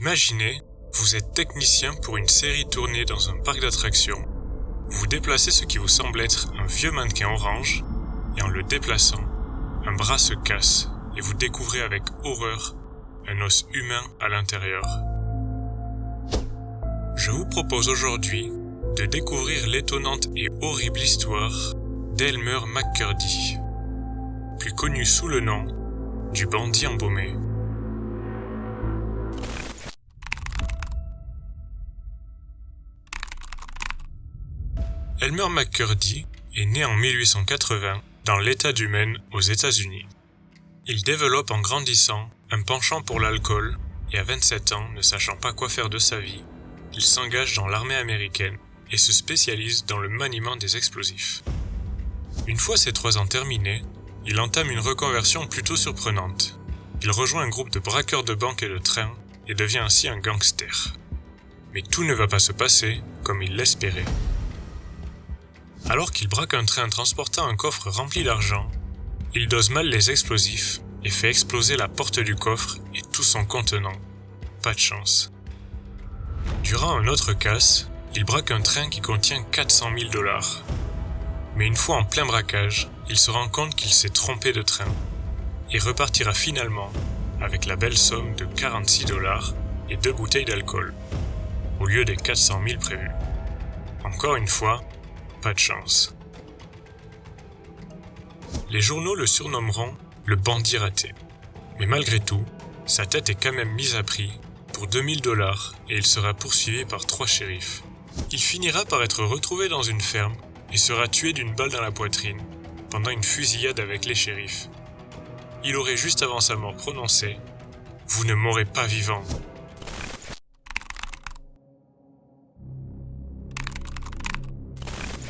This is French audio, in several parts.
Imaginez, vous êtes technicien pour une série tournée dans un parc d'attractions. Vous déplacez ce qui vous semble être un vieux mannequin orange, et en le déplaçant, un bras se casse et vous découvrez avec horreur un os humain à l'intérieur. Je vous propose aujourd'hui de découvrir l'étonnante et horrible histoire d'Elmer McCurdy, plus connu sous le nom du bandit embaumé. Elmer McCurdy est né en 1880 dans l'État du Maine aux États-Unis. Il développe en grandissant un penchant pour l'alcool et à 27 ans, ne sachant pas quoi faire de sa vie, il s'engage dans l'armée américaine et se spécialise dans le maniement des explosifs. Une fois ses 3 ans terminés, il entame une reconversion plutôt surprenante. Il rejoint un groupe de braqueurs de banques et de trains et devient ainsi un gangster. Mais tout ne va pas se passer comme il l'espérait. Alors qu'il braque un train transportant un coffre rempli d'argent, il dose mal les explosifs et fait exploser la porte du coffre et tout son contenant. Pas de chance. Durant un autre casse, il braque un train qui contient 400 000 $. Mais une fois en plein braquage, il se rend compte qu'il s'est trompé de train et repartira finalement avec la belle somme de 46 $ et 2 bouteilles d'alcool, au lieu des 400 000 prévus. Encore une fois, pas de chance. Les journaux le surnommeront le bandit raté. Mais malgré tout, sa tête est quand même mise à prix pour 2000 $ et il sera poursuivi par 3 shérifs. Il finira par être retrouvé dans une ferme et sera tué d'une balle dans la poitrine pendant une fusillade avec les shérifs. Il aurait juste avant sa mort prononcé « Vous ne mourrez pas vivant ».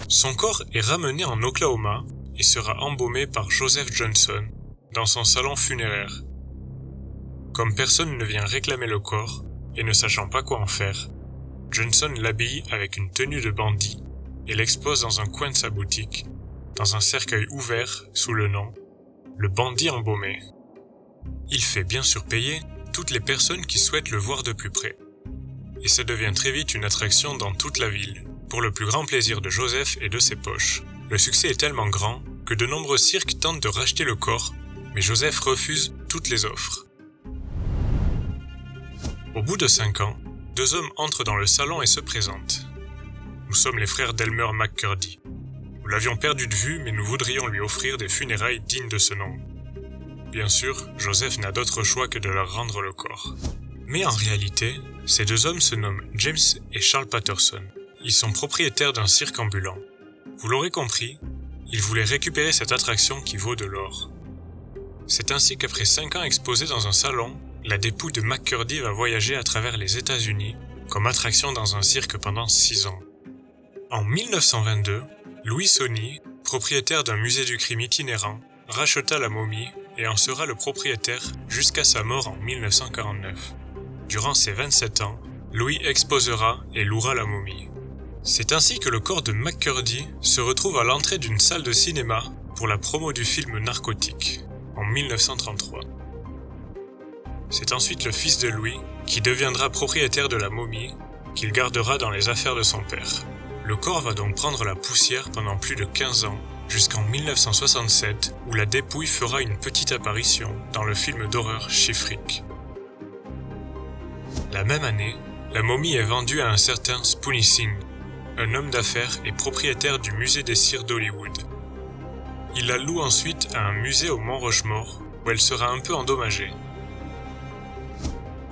Son corps est ramené en Oklahoma et sera embaumé par Joseph Johnson dans son salon funéraire. Comme personne ne vient réclamer le corps et ne sachant pas quoi en faire, Johnson l'habille avec une tenue de bandit et l'expose dans un coin de sa boutique, dans un cercueil ouvert sous le nom « Le bandit embaumé ». Il fait bien sûr payer toutes les personnes qui souhaitent le voir de plus près. Et ça devient très vite une attraction dans toute la ville, pour le plus grand plaisir de Joseph et de ses poches. Le succès est tellement grand que de nombreux cirques tentent de racheter le corps, mais Joseph refuse toutes les offres. Au bout de 5 ans, 2 hommes entrent dans le salon et se présentent. Nous sommes les frères d'Elmer McCurdy. Nous l'avions perdu de vue, mais nous voudrions lui offrir des funérailles dignes de ce nom. Bien sûr, Joseph n'a d'autre choix que de leur rendre le corps. Mais en réalité, ces 2 hommes se nomment James et Charles Patterson. Ils sont propriétaires d'un cirque ambulant. Vous l'aurez compris, ils voulaient récupérer cette attraction qui vaut de l'or. C'est ainsi qu'après 5 ans exposés dans un salon, la dépouille de McCurdy va voyager à travers les États-Unis comme attraction dans un cirque pendant 6 ans. En 1922, Louis Sony, propriétaire d'un musée du crime itinérant, racheta la momie et en sera le propriétaire jusqu'à sa mort en 1949. Durant ses 27 ans, Louis exposera et louera la momie. C'est ainsi que le corps de McCurdy se retrouve à l'entrée d'une salle de cinéma pour la promo du film Narcotique, en 1933. C'est ensuite le fils de Louis qui deviendra propriétaire de la momie, qu'il gardera dans les affaires de son père. Le corps va donc prendre la poussière pendant plus de 15 ans, jusqu'en 1967, où la dépouille fera une petite apparition dans le film d'horreur Chiffrick. La même année, la momie est vendue à un certain Spoony Singh, un homme d'affaires et propriétaire du musée des cires d'Hollywood. Il la loue ensuite à un musée au Mont Rushmore, où elle sera un peu endommagée.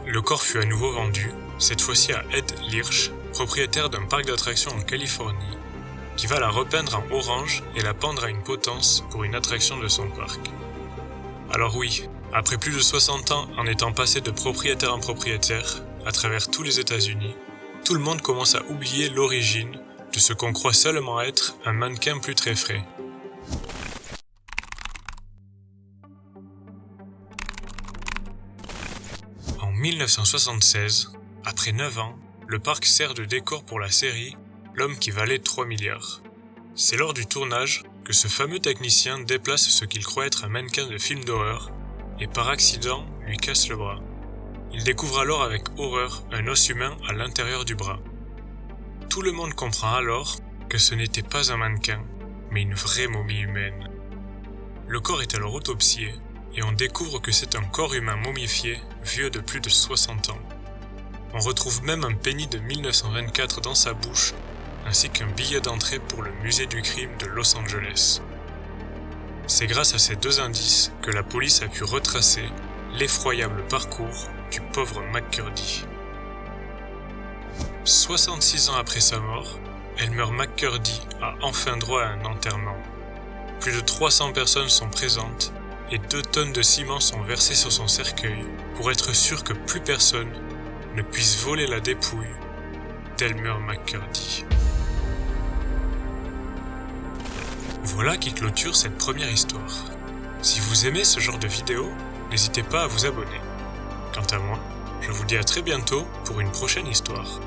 Le corps fut à nouveau vendu, cette fois-ci à Ed Liersch, propriétaire d'un parc d'attractions en Californie, qui va la repeindre en orange et la pendre à une potence pour une attraction de son parc. Alors oui, après plus de 60 ans en étant passé de propriétaire en propriétaire, à travers tous les États-Unis, tout le monde commence à oublier l'origine de ce qu'on croit seulement être un mannequin plus très frais. En 1976, après 9 ans, le parc sert de décor pour la série L'homme qui valait 3 milliards. C'est lors du tournage que ce fameux technicien déplace ce qu'il croit être un mannequin de film d'horreur et par accident lui casse le bras. Il découvre alors avec horreur un os humain à l'intérieur du bras. Tout le monde comprend alors que ce n'était pas un mannequin, mais une vraie momie humaine. Le corps est alors autopsié et on découvre que c'est un corps humain momifié, vieux de plus de 60 ans. On retrouve même un penny de 1924 dans sa bouche, ainsi qu'un billet d'entrée pour le musée du crime de Los Angeles. C'est grâce à ces deux indices que la police a pu retracer l'effroyable parcours du pauvre McCurdy. 66 ans après sa mort, Elmer McCurdy a enfin droit à un enterrement. Plus de 300 personnes sont présentes et 2 tonnes de ciment sont versées sur son cercueil pour être sûr que plus personne ne puisse voler la dépouille d'Elmer McCurdy. Voilà qui clôture cette première histoire. Si vous aimez ce genre de vidéo, n'hésitez pas à vous abonner. Quant à moi, je vous dis à très bientôt pour une prochaine histoire.